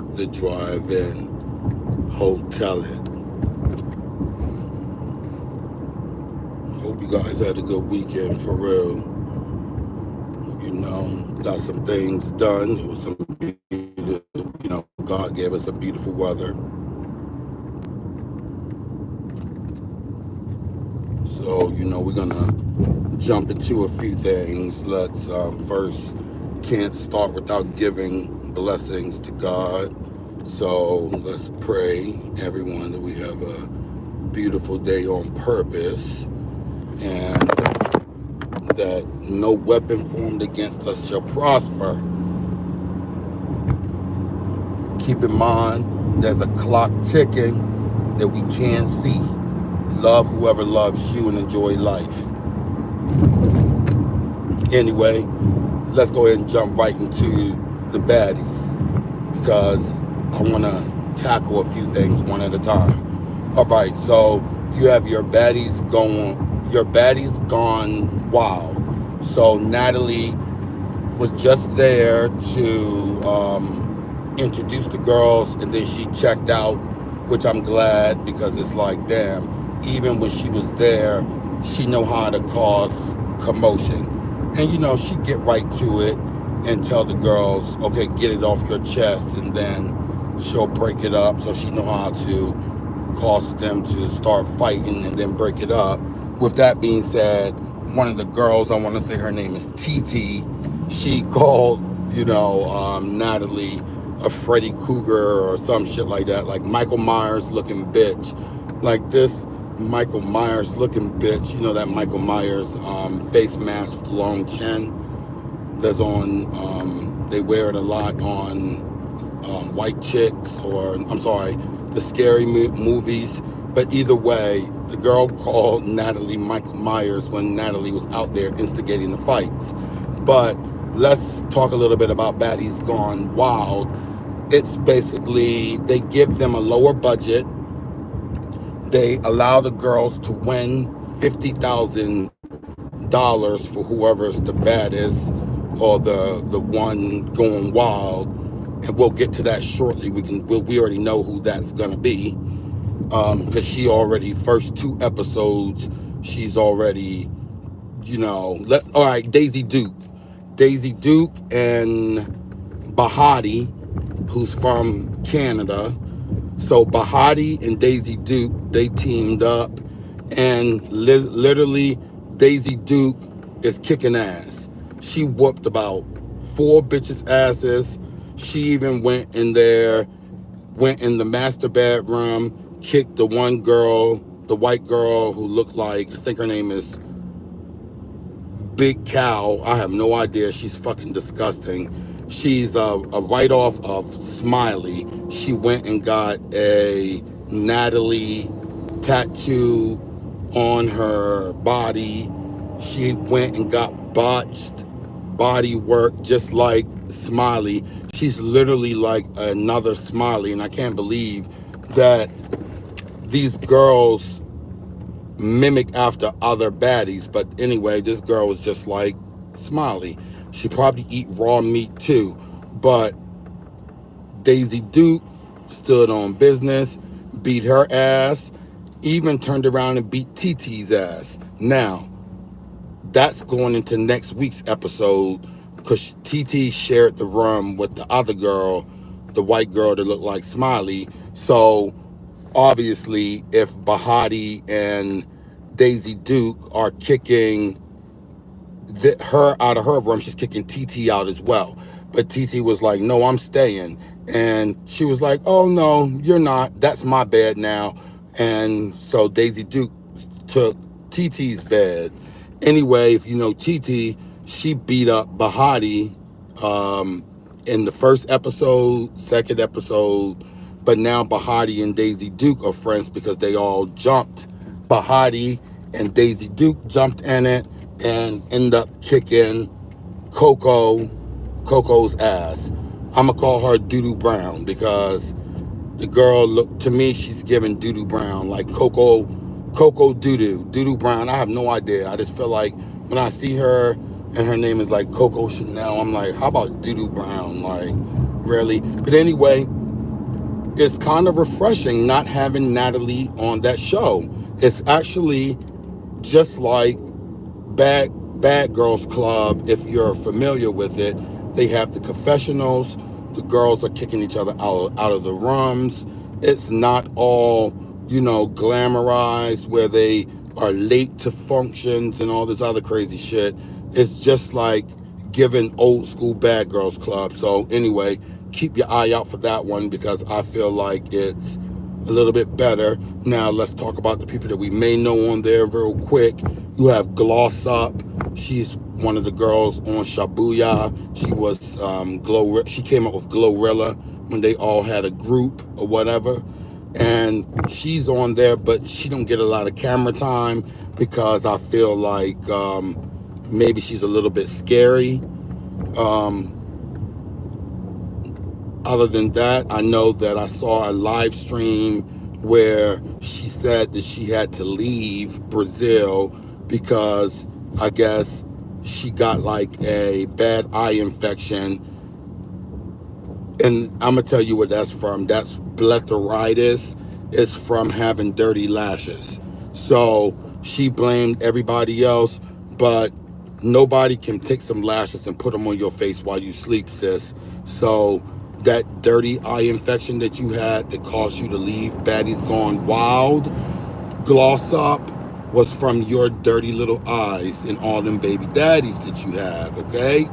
work the drive-in hotel it. Hope you guys had a good weekend for real. You know, got some things done. It was some beautiful, you know, God gave us some beautiful weather. So, you know, we're gonna jump into a few things. Let's first, can't start without giving blessings to God. So let's pray, everyone, that we have a beautiful day on purpose, and that no weapon formed against us shall prosper. Keep in mind, there's a clock ticking that we can't see. Love whoever loves you and enjoy life. Anyway, let's go ahead and jump right into the baddies, because I want to tackle a few things one at a time. All right, so you have your baddies gone wild. So Natalie was just there to introduce the girls, and then she checked out, which I'm glad, because it's like, damn, even when she was there, she know how to cause commotion. And you know, she get right to it and tell the girls, okay, get it off your chest, and then she'll break it up. So she know how to cause them to start fighting and then break it up. With that being said, one of the girls, I want to say her name is TT, she called, you know, Natalie a Freddy Krueger or some shit like that, like Michael Myers looking bitch. Like this Michael Myers looking bitch, you know, that Michael Myers face mask with the long chin that's on, they wear it a lot on white chicks, or I'm sorry, the scary movies. But either way, the girl called Natalie Michael Myers when Natalie was out there instigating the fights. But let's talk a little bit about Baddies Gone Wild. It's basically, they give them a lower budget. They allow the girls to win $50,000 for whoever's the baddest, or the one going wild. And we'll get to that shortly. We already know who that's gonna be, because she already, first 2 episodes, she's already, you know, all right, Daisy Duke and Bahati, who's from Canada. So Bahati and Daisy Duke, they teamed up, and literally Daisy Duke is kicking ass. She whooped about 4 bitches' asses. She even went in the master bedroom, kicked the one girl, the white girl who looked like, I think her name is Big Cow. I have no idea. She's fucking disgusting. She's a write-off of Smiley. She went and got a Natalie tattoo on her body. She went and got botched body work just like Smiley. She's literally like another Smiley, and I can't believe that these girls mimic after other baddies. But anyway, this girl was just like Smiley. She probably eat raw meat too. But Daisy Duke stood on business, beat her ass, even turned around and beat TT's ass. Now, that's going into next week's episode, because TT shared the room with the other girl, the white girl that looked like Smiley. So obviously, if Bahati and Daisy Duke are kicking her out of her room, she's kicking TT out as well. But TT was like, no, I'm staying. And she was like, oh, no, you're not. That's my bed now. And so Daisy Duke took TT's bed. Anyway, if you know TT, she beat up Bahati in the first episode, second episode. But now Bahati and Daisy Duke are friends because they all jumped. Bahati and Daisy Duke jumped in it and end up kicking Coco's ass. I'm gonna call her Doodoo Brown, because the girl, look to me, she's giving Doodoo Brown, like Coco Doodoo Brown. I have no idea. I just feel like when I see her and her name is like Coco Chanel, I'm like, how about Doodoo Brown? Like, really? But anyway, it's kind of refreshing not having Natalie on that show. It's actually just like Bad Girls Club, if you're familiar with it. They have the confessionals. The girls are kicking each other out of the rooms. It's not all, glamorized where they are late to functions and all this other crazy shit. It's just like giving old school Bad Girls Club. So anyway, keep your eye out for that one because I feel like it's a little bit better. Now let's talk about the people that we may know on there real quick. You have Gloss Up. She's one of the girls on Shabuya. She was she came up with Glorilla when they all had a group or whatever. And she's on there, but she don't get a lot of camera time because I feel like maybe she's a little bit scary. Other than that, I know that I saw a live stream where she said that she had to leave Brazil because I guess she got like a bad eye infection. And I'm going to tell you what that's from. That's blepharitis. It's from having dirty lashes. So she blamed everybody else, but nobody can take some lashes and put them on your face while you sleep, sis. So that dirty eye infection that you had that caused you to leave Baddies Gone Wild, Gloss Up, was from your dirty little eyes and all them baby daddies that you have, okay?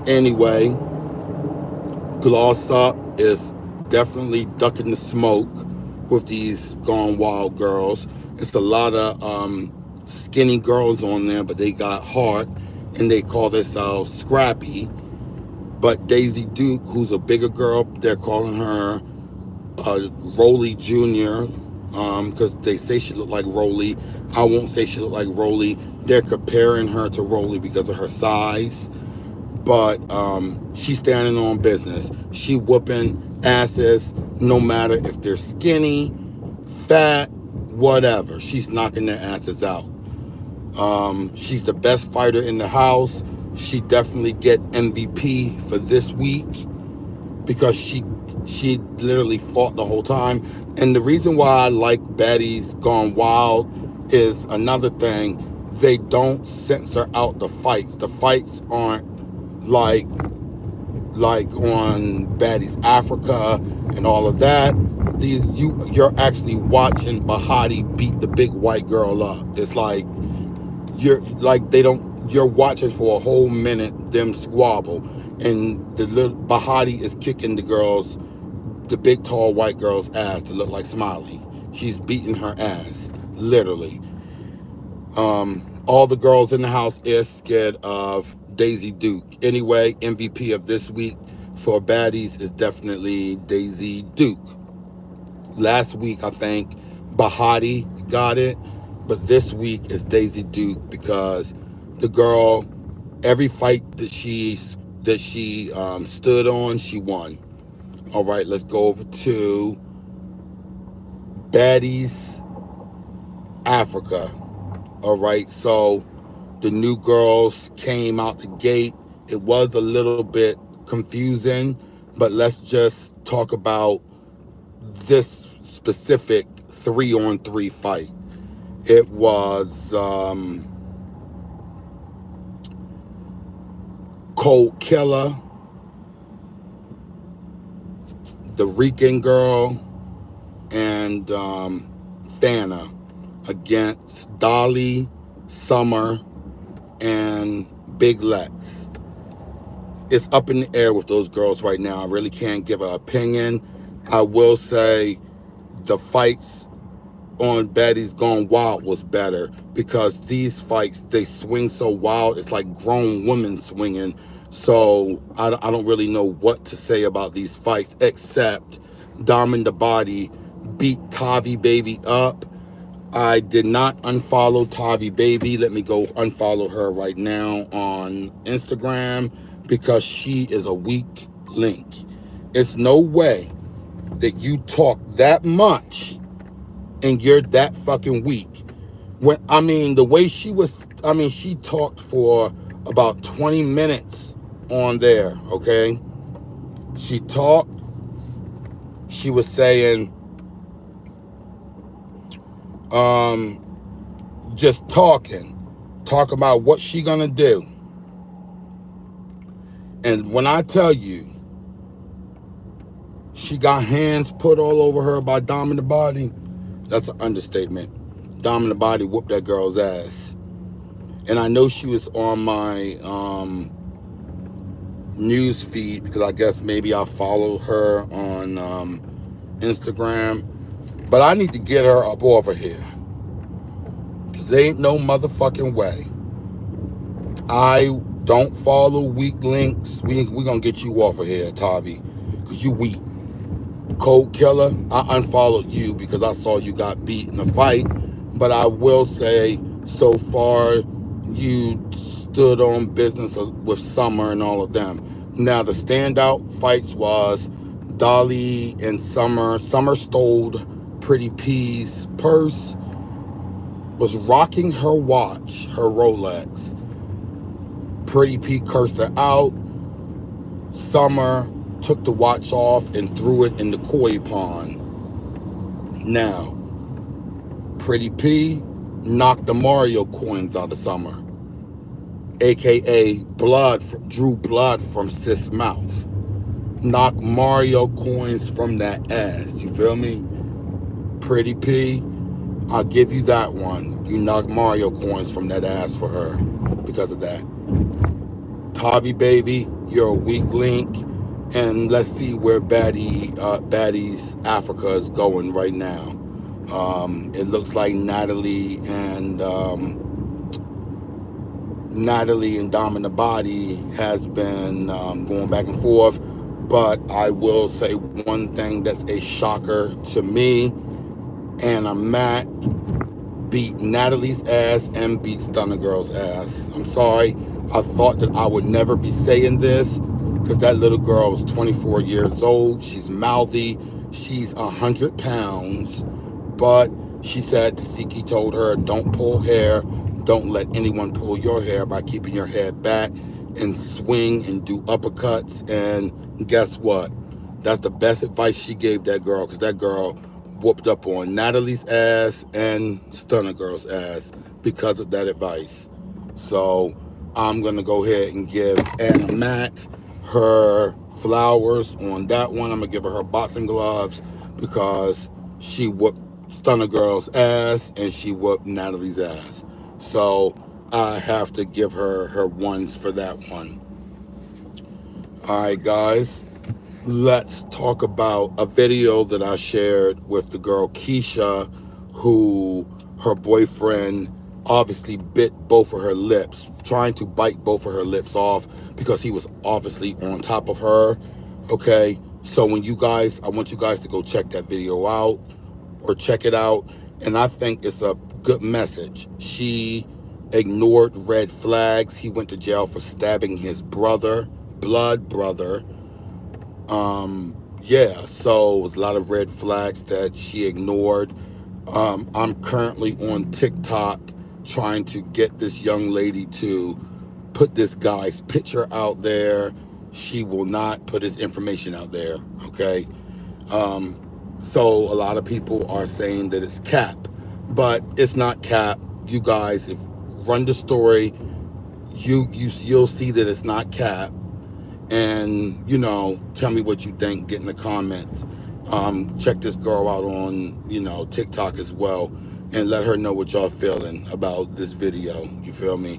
Anyway, Gloss Up is definitely ducking the smoke with these Gone Wild girls. It's a lot of skinny girls on there, but they got heart, and they call themselves Scrappy. But Daisy Duke, who's a bigger girl, they're calling her Rolly Jr. Because they say she look like Rolly. I won't say she look like Rolly. They're comparing her to Rolly because of her size. But she's standing on business. She whooping asses no matter if they're skinny, fat, whatever. She's knocking their asses out. She's the best fighter in the house. She definitely get MVP for this week because she literally fought the whole time. And the reason why I like Baddies Gone Wild is another thing. They don't censor out the fights. The fights aren't like on Baddies Africa and all of that. You're actually watching Bahati beat the big white girl up. It's like you're watching for a whole minute them squabble, and the little Bahati is kicking the big tall white girl's ass that look like Smiley. She's beating her ass, literally. All the girls in the house is scared of Daisy Duke. Anyway, MVP of this week for Baddies is definitely Daisy Duke. Last week, I think Bahati got it, but this week is Daisy Duke because the girl, every fight that she stood on, she won. All right, let's go over to Baddies Africa. All right, so the new girls came out the gate. It was a little bit confusing, but let's just talk about this specific 3-on-3 fight. It was KILLA, the Rican girl, and Fana against Dolly, Summer, and Big Lex. It's up in the air with those girls right now. I really can't give an opinion. I will say the fights on Baddies Gone Wild was better because these fights, they swing so wild. It's like grown women swinging. So I don't really know what to say about these fights except Diamond the Body beat Tavi Baby up. I did not unfollow Tavi Baby. Let me go unfollow her right now on Instagram because she is a weak link. It's no way that you talk that much and you're that fucking weak. The way she was, she talked for about 20 minutes on there, okay? She talked she was saying, just talk about what she gonna do. And when I tell you, she got hands put all over her by Dominant Body, that's an understatement. Dominant Body whooped that girl's ass. And I know she was on my news feed because I guess maybe I follow her on Instagram. But I need to get her up over here. Because there ain't no motherfucking way. I don't follow weak links. We gonna get you off of here, Tavi. Because you weak. KOLD KILLA, I unfollowed you because I saw you got beat in a fight. But I will say, so far, you stood on business with Summer and all of them. Now, the standout fights was Dolly and Summer. Summer stole Pretty P's purse, was rocking her watch, her Rolex. Pretty P cursed her out. Summer took the watch off and threw it in the koi pond. Now, Pretty P knocked the Mario coins out of Summer, aka drew blood from Sis' mouth. Knocked Mario coins from that ass. You feel me? Pretty P, I'll give you that one. You knocked Mario coins from that ass for her because of that. Tavi, baby, you're a weak link. And let's see where Baddies Africa is going right now. It looks like Natalie and Dominant Body has been going back and forth. But I will say one thing that's a shocker to me. Anna Mac beat Natalie's ass and beat Stunner Girl's ass. I'm sorry. I thought that I would never be saying this because that little girl is 24 years old. She's mouthy. She's 100 pounds. But she said Tasiki told her, don't pull hair. Don't let anyone pull your hair by keeping your head back and swing and do uppercuts. And guess what? That's the best advice she gave that girl because that girl whooped up on Natalie's ass and Stunner Girl's ass because of that advice. So I'm going to go ahead and give Anna Mac her flowers on that one. I'm going to give her boxing gloves because she whooped Stunner Girl's ass and she whooped Natalie's ass. So I have to give her ones for that one. All right, guys. Let's talk about a video that I shared with the girl Keisha, who her boyfriend obviously bit both of her lips, trying to bite both of her lips off because he was obviously on top of her. Okay, so I want you guys to go check that video out or check it out. And I think it's a good message. She ignored red flags. He went to jail for stabbing his blood brother. Yeah, so a lot of red flags that she ignored. I'm currently on TikTok trying to get this young lady to put this guy's picture out there. She will not put his information out there, okay? So a lot of people are saying that it's cap, but it's not cap. You guys, if run the story, you'll see that it's not cap. And, you know, tell me what you think. Get in the comments. Check this girl out on, TikTok as well. And let her know what y'all feeling about this video. You feel me?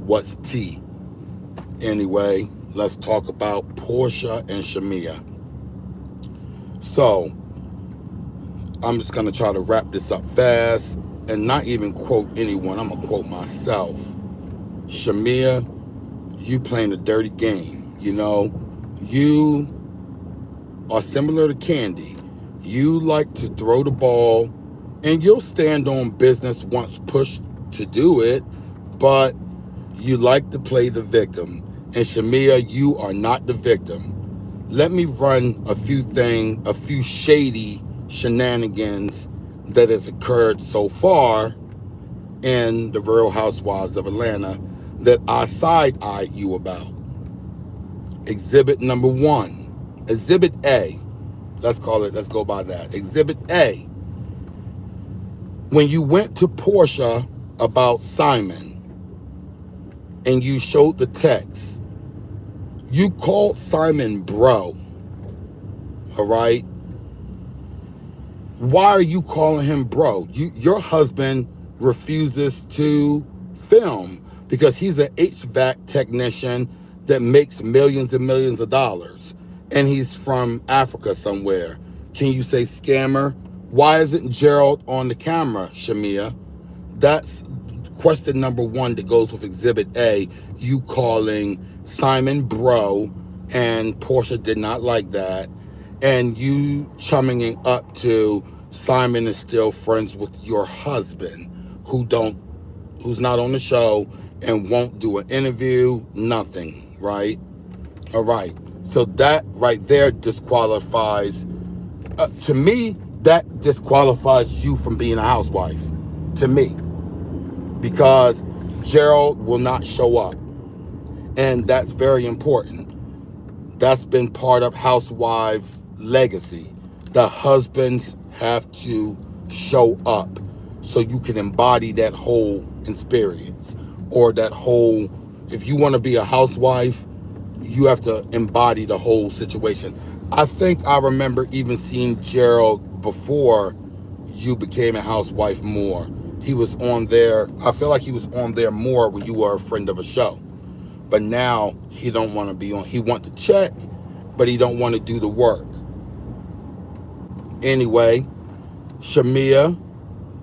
What's tea? Anyway, let's talk about Porsha and Shamea. So, I'm just going to try to wrap this up fast and not even quote anyone. I'm going to quote myself. Shamea, you playing a dirty game. You are similar to Candy. You like to throw the ball and you'll stand on business once pushed to do it, but you like to play the victim. And Shamea, you are not the victim. Let me run a few shady shenanigans that has occurred so far in the Real Housewives of Atlanta that I side-eyed you about. Exhibit number 1. Exhibit A. Let's call it, let's go by that. Exhibit A, when you went to Porsha about Simon and you showed the text, you called Simon bro, all right? Why are you calling him bro? Your husband refuses to film because he's an HVAC technician that makes millions and millions of dollars, and he's from Africa somewhere. Can you say scammer? Why isn't Gerald on the camera, Shamea? That's question number one that goes with Exhibit A. You calling Simon bro, and Porsha did not like that, and you chumming it up to Simon is still friends with your husband, who's not on the show and won't do an interview, nothing, right? All right. So that right there disqualifies, to me, that disqualifies you from being a housewife, to me, because Gerald will not show up. And that's very important. That's been part of housewife legacy. The husbands have to show up so you can embody that whole experience, or that whole, if you want to be a housewife, you have to embody the whole situation. I think I remember even seeing Gerald before you became a housewife more. He was on there. I feel like he was on there more when you were a friend of a show. But now he don't want to be on. He want to check, but he don't want to do the work. Anyway, Shamea,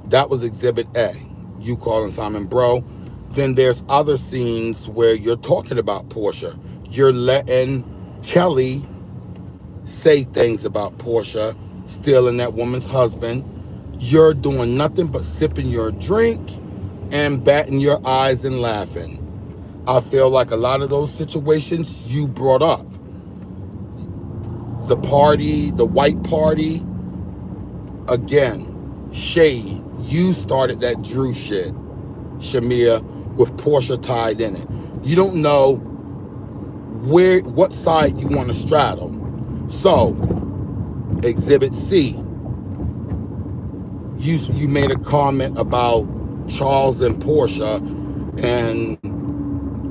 that was Exhibit A. You calling Simon bro. Then there's other scenes where you're talking about Porsha. You're letting Kelly say things about Porsha, stealing that woman's husband. You're doing nothing but sipping your drink and batting your eyes and laughing. I feel like a lot of those situations you brought up. The party, the white party, again, shade. You started that Drew shit, Shamea, with Porsha tied in it. You don't know what side you want to straddle. So, Exhibit C, you made a comment about Charles and Porsha and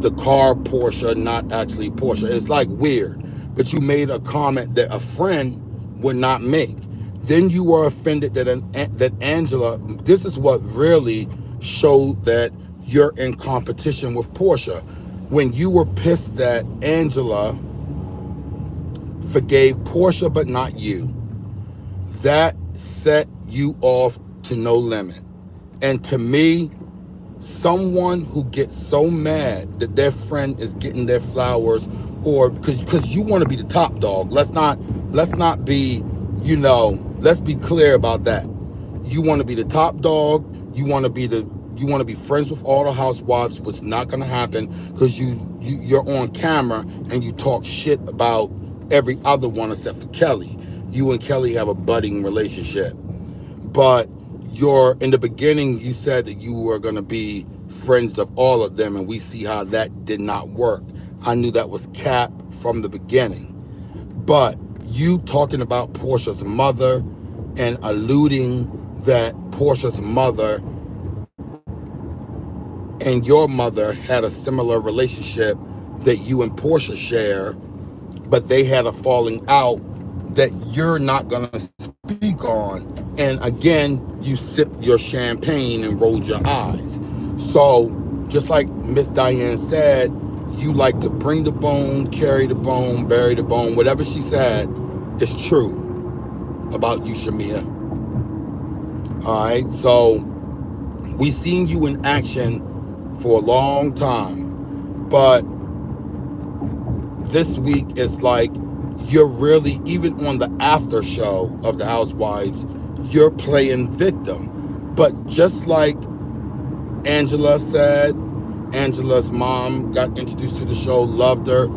the car Porsha, not actually Porsha. It's like weird, but you made a comment that a friend would not make. Then you were offended that Angela, this is what really showed that you're in competition with Porsha. When you were pissed that Angela forgave Porsha but not you, that set you off to no limit. And to me, someone who gets so mad that their friend is getting their flowers, or because you want to be the top dog. Let's not be, let's be clear about that. You want to be the top dog. You want to be friends with all the housewives, which is not going to happen because you're on camera and you talk shit about every other one except for Kelly. You and Kelly have a budding relationship. But in the beginning, you said that you were going to be friends of all of them, and we see how that did not work. I knew that was cap from the beginning. But you talking about Porsha's mother and alluding that Porsha's mother and your mother had a similar relationship that you and Porsha share, but they had a falling out that you're not going to speak on. And again, you sipped your champagne and rolled your eyes. So just like Miss Diane said, you like to bring the bone, carry the bone, bury the bone. Whatever she said is true about you, Shamea. All right, so we seen you in action for a long time, but this week it's like you're really, even on the after show of the Housewives, you're playing victim. But just like Angela said, Angela's mom got introduced to the show, loved her.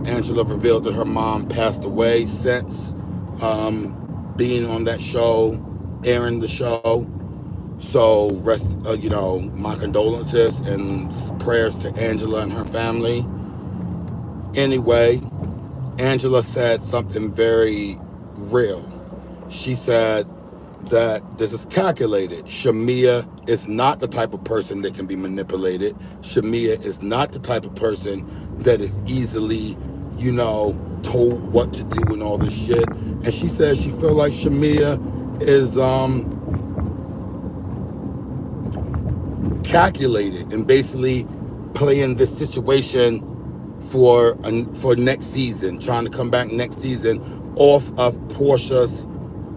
Angela revealed that her mom passed away since being on that show, airing the show. So my condolences and prayers to Angela and her family. Anyway, Angela said something very real. She said that this is calculated. Shamea is not the type of person that can be manipulated. Shamea is not the type of person that is easily, you know, told what to do and all this shit. And she says she feel like Shamea is calculated and basically playing this situation for next season, trying to come back next season off of Porsha's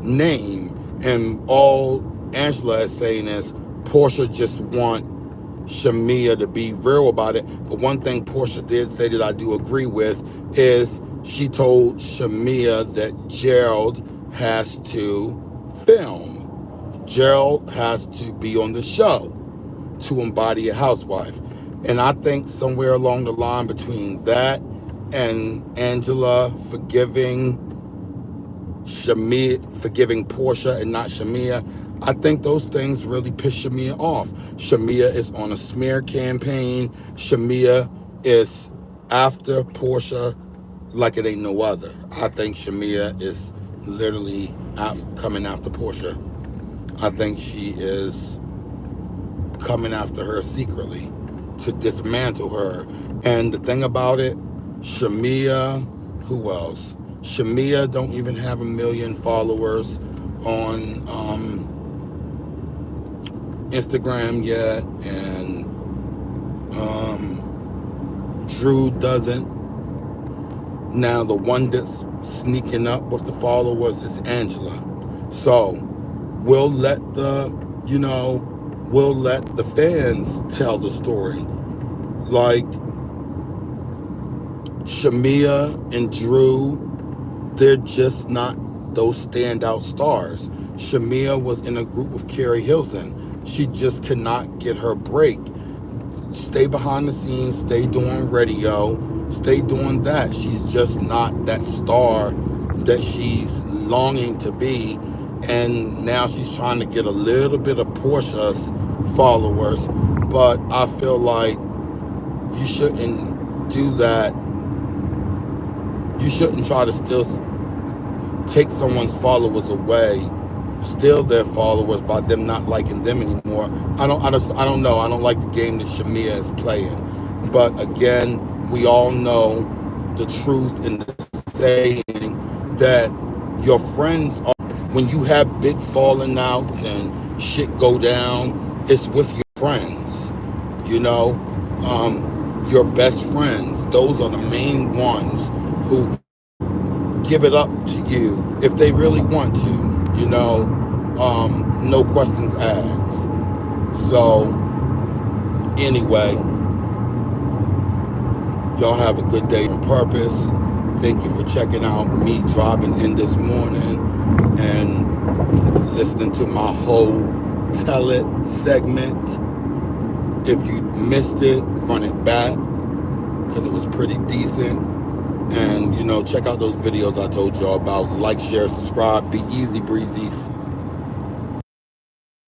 name. And all Angela is saying is Porsha just want Shamea to be real about it. But one thing Porsha did say that I do agree with is she told Shamea that Gerald has to film. Gerald has to be on the show to embody a housewife. And I think somewhere along the line between that and Angela forgiving Porsha and not Shamea, I think those things really piss Shamea off. Shamea is on a smear campaign. Shamea is after Porsha like it ain't no other. I think Shamea is literally coming after Porsha. I think she is coming after her secretly to dismantle her. And the thing about it, Shamea, who else? Shamea don't even have 1 million followers on Instagram yet, and Drew doesn't. Now the one that's sneaking up with the followers is Angela. So we'll let the fans tell the story. Like Shamea and Drew, they're just not those standout stars. Shamea was in a group with Carrie Hilson. She just cannot get her break. Stay behind the scenes, stay doing radio, stay doing that. She's just not that star that she's longing to be. And now she's trying to get a little bit of Porsha's followers. But I feel like you shouldn't do that. You shouldn't try to still take someone's followers away, steal their followers by them not liking them anymore. I don't know. I don't like the game that Shamea is playing. But again, we all know the truth in the saying that your friends are, when you have big falling outs and shit go down, it's with your friends. You know, your best friends. Those are the main ones who give it up to you if they really want to, you know, no questions asked. So anyway, y'all have a good day on purpose. Thank you for checking out me driving in this morning and listening to my whole Tell It segment. If you missed it, run it back because it was pretty decent. And, you know, check out those videos I told y'all about. Like, share, subscribe. Be easy breezies.